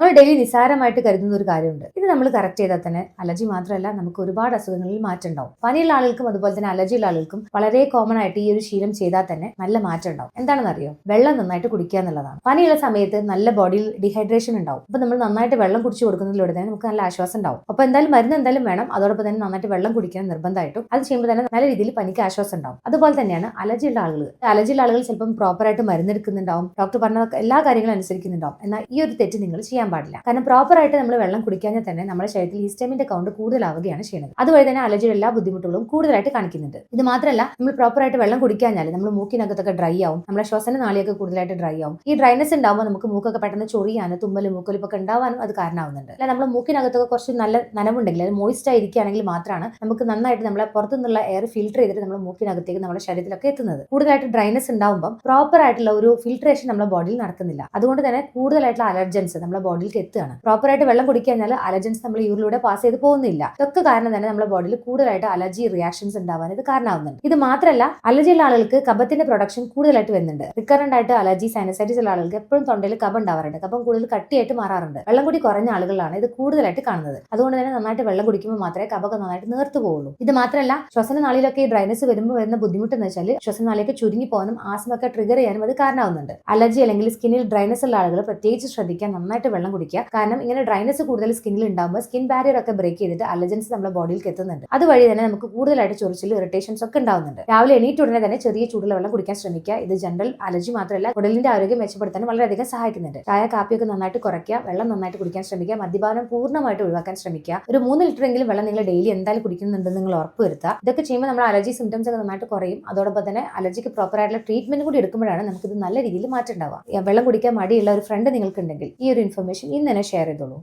നമ്മൾ ഡെയിലി നിസ്സാരമായിട്ട് കരുതുന്ന ഒരു കാര്യമുണ്ട്. ഇത് നമ്മൾ കറക്റ്റ് ചെയ്താൽ തന്നെ അലർജി മാത്രമല്ല നമുക്ക് ഒരുപാട് അസുഖങ്ങളിൽ മാറ്റം ഉണ്ടാവും. പനിയുള്ള ആളുകൾക്കും അതുപോലെ തന്നെ അലർജിയുള്ള ആളുകൾക്കും വളരെ കോമൺ ആയിട്ട് ഈ ഒരു ശീലം ചെയ്താൽ തന്നെ നല്ല മാറ്റം ഉണ്ടാവും. എന്താണെന്ന് അറിയോ? വെള്ളം നന്നായിട്ട് കുടിക്കുക എന്നുള്ളതാണ്. പനിയുള്ള സമയത്ത് നല്ല ബോഡിയിൽ ഡീഹൈഡ്രേഷൻ ഉണ്ടാവും. അപ്പൊ നമ്മൾ നന്നായിട്ട് വെള്ളം കുടിച്ചു കൊടുക്കുന്നതിലൂടെ തന്നെ നമുക്ക് നല്ല ആശ്വാസം ഉണ്ടാവും. അപ്പൊ എന്തായാലും മരുന്ന് എന്തായാലും വേണം, അതോടൊപ്പം തന്നെ നന്നായിട്ട് വെള്ളം കുടിക്കാൻ നിർബന്ധമായിട്ടും. അത് ചെയ്യുമ്പോൾ തന്നെ നല്ല രീതിയിൽ പനിക്ക് ആശ്വാസം ഉണ്ടാവും. അതുപോലെ തന്നെയാണ് അലർജിയുള്ള ആളുകൾ ചിലപ്പം പ്രോപ്പറായിട്ട് മരുന്നെടുക്കുന്നുണ്ടാവും, ഡോക്ടർ പറഞ്ഞ എല്ലാ കാര്യങ്ങളും അനുസരിക്കുന്നുണ്ടാവും. എന്നാൽ ഈ ഒരു തെറ്റ് നിങ്ങൾ ചെയ്യാൻ പാടില്ല. കാരണം പ്രോപ്പറായിട്ട് നമ്മൾ വെള്ളം കുടിക്കാഞ്ഞാൽ തന്നെ നമ്മുടെ ശരീരത്തിൽ ഹിസ്റ്റമിന്റെ കൗണ്ട് കൂടുതലാവുകയാണ് ചെയ്യുന്നത്. അതുവഴി തന്നെ അലർജിയുടെ എല്ലാ ബുദ്ധിമുട്ടുകളും കൂടുതലായിട്ട് കാണിക്കുന്നുണ്ട്. ഇത് മാത്രമല്ല, നമ്മൾ പ്രോപ്പറായിട്ട് വെള്ളം കുടിക്കാഞ്ഞാൽ നമ്മൾ മൂക്കിനകത്തൊക്കെ ഡ്രൈ ആവും, നമ്മുടെ ശ്വസന നാളിയൊക്കെ കൂടുതലായിട്ട് ഡ്രൈ ആവും. ഈ ഡ്രൈനെസ് ഉണ്ടാവുമ്പോൾ നമുക്ക് മൂക്കൊക്കെ പെട്ടെന്ന് ചൊറിയാനും തുമ്മലും മൂക്കൊലിപ്പൊക്കെ ഉണ്ടാവാനും അത് കാരണമാവുന്നുണ്ട്. അല്ല, നമ്മുടെ മൂക്കിനകത്തൊക്കെ കുറച്ച് നല്ല നനവുണ്ടെങ്കിൽ, അത് മോയിസ്റ്റ് ആയിരിക്കുകയാണെങ്കിൽ മാത്രമാണ് നമുക്ക് നന്നായിട്ട് നമ്മളെ പുറത്തുനിന്നുള്ള എയർ ഫിൽട്ടർ ചെയ്തിട്ട് നമ്മുടെ മൂക്കിനകത്തേക്ക് നമ്മുടെ ശരീരത്തിലൊക്കെ എത്തുന്നത്. കൂടുതലായിട്ട് ഡ്രൈനെസ് ഉണ്ടാവുമ്പോൾ പ്രോപ്പർ ആയിട്ടുള്ള ഒരു ഫിൽട്രേഷൻ നമ്മുടെ ബോഡിയിൽ നടക്കുന്നില്ല. അതുകൊണ്ട് തന്നെ കൂടുതലായിട്ടുള്ള അലർജൻസ് നമ്മുടെ ബോഡിയിലേക്ക് എത്തുകയാണ്. പ്രോപ്പറായിട്ട് വെള്ളം കുടിക്കാഞ്ഞാൽ അലർജൻസ് നമ്മൾ യൂറിലൂടെ പാസ് ചെയ്ത് പോകുന്നില്ല. ഇതൊക്കെ കാരണം തന്നെ നമ്മുടെ ബോഡിയിൽ കൂടുതലായിട്ട് അലർജി റിയാക്ഷൻസ് ഉണ്ടാവാൻ ഇത് കാരണമാവുന്നുണ്ട്. ഇത് മാത്രമല്ല, അലർജിയുള്ള ആളുകൾക്ക് കഫത്തിന്റെ പ്രൊഡക്ഷൻ കൂടുതലായിട്ട് വരുന്നുണ്ട്. റിക്കറന്റ് ആയിട്ട് അലർജി സൈനസൈറ്റിസ് ഉള്ള ആളുകൾക്ക് എപ്പോഴും തൊണ്ടയിൽ കഫം ഉണ്ടാവാറുണ്ട്. കഫം കൂടുതൽ കട്ടിയായിട്ട് മാറാറുണ്ട്. വെള്ളം കൂടി കുറഞ്ഞ ആളുകളാണ് ഇത് കൂടുതലായിട്ട് കാണുന്നത്. അതുകൊണ്ട് തന്നെ നന്നായിട്ട് വെള്ളം കുടിക്കുമ്പോൾ മാത്രമേ കഫമൊക്കെ നന്നായിട്ട് നേർത്തു പോകുള്ളൂ. ഇത് മാത്രമല്ല, ശ്വസനനാളിയിലൊക്കെ ഈ ഡ്രൈനസ് വരുമ്പോൾ വരുന്ന ബുദ്ധിമുട്ട് എന്ന് വെച്ചാൽ ശ്വസനനാളിയൊക്കെ ചുരുങ്ങി പോകാനും ആസ്മൊക്കെ ട്രിഗർ ചെയ്യാനും അത് കാരണമാവുന്നുണ്ട്. അലർജി അല്ലെങ്കിൽ സ്കിന്നിൽ ഡ്രൈനസ് ഉള്ള ആളുകൾ പ്രത്യേകിച്ച് ശ്രദ്ധിക്കാൻ, നന്നായിട്ട് വെള്ളം കുടിക്കുക. കാരണം ഇങ്ങനെ ഡ്രൈനസ് കൂടുതൽ സ്കിന്നിൽ ഉണ്ടാകുമ്പോൾ സ്കിൻ ബാരിയർ ഒക്കെ ബ്രേക്ക് ചെയ്തിട്ട് അലർജൻസ് നമ്മുടെ ബോഡിയിലേക്ക് എത്തുന്നുണ്ട്. അതുവഴി തന്നെ നമുക്ക് കൂടുതലായിട്ട് ചൊറിച്ചിൽ, ഇറിറ്റേഷൻസ് ഒക്കെ ഉണ്ടാവുന്നുണ്ട്. രാവിലെ എണീറ്റ് ഉടനെ തന്നെ ചെറിയ ചൂടുള്ള വെള്ളം കുടിക്കാൻ ശ്രമിക്കുക. ഇത് ജനറൽ അലർജി മാത്രമല്ല, കുടലിന്റെ ആരോഗ്യം മെച്ചപ്പെടുത്താൻ വളരെയധികം സഹായിക്കുന്നുണ്ട്. ചായ, കാപ്പിയൊക്കെ നന്നായിട്ട് കുറയ്ക്കുക, വെള്ളം നന്നായിട്ട് കുടിക്കാൻ ശ്രമിക്കുക, മദ്യപാനം പൂർണ്ണമായിട്ട് ഒഴിവാക്കാൻ ശ്രമിക്കുക. ഒരു 3 ലിറ്ററെങ്കിലും വെള്ളം നിങ്ങൾ ഡെയിലി എന്തായാലും കുടിക്കുന്നുണ്ടെന്ന് നിങ്ങൾ ഉറപ്പുവരുത്തുക. ഇതൊക്കെ ചെയ്യുമ്പോൾ നമ്മുടെ അലർജി സിംറ്റംസ് ഒക്കെ നന്നായിട്ട് കുറയും. അതോടൊപ്പം തന്നെ അലർജിക്ക് പ്രോപ്പർ ആയിട്ടുള്ള ട്രീറ്റ്മെന്റ് കൂടി എടുക്കുമ്പോഴാണ് നമുക്കിത് നല്ല രീതിയിൽ മാറ്റം ഉണ്ടാവുക. വെള്ളം കുടിക്കാൻ മടിയുള്ള ഒരു ഫ്രണ്ട് നിങ്ങൾക്കുണ്ടെങ്കിൽ ഈ ഒരു ഇൻഫർമേഷൻ ഇന്ന് തന്നെ ഷെയർ ചെയ്തോളൂ.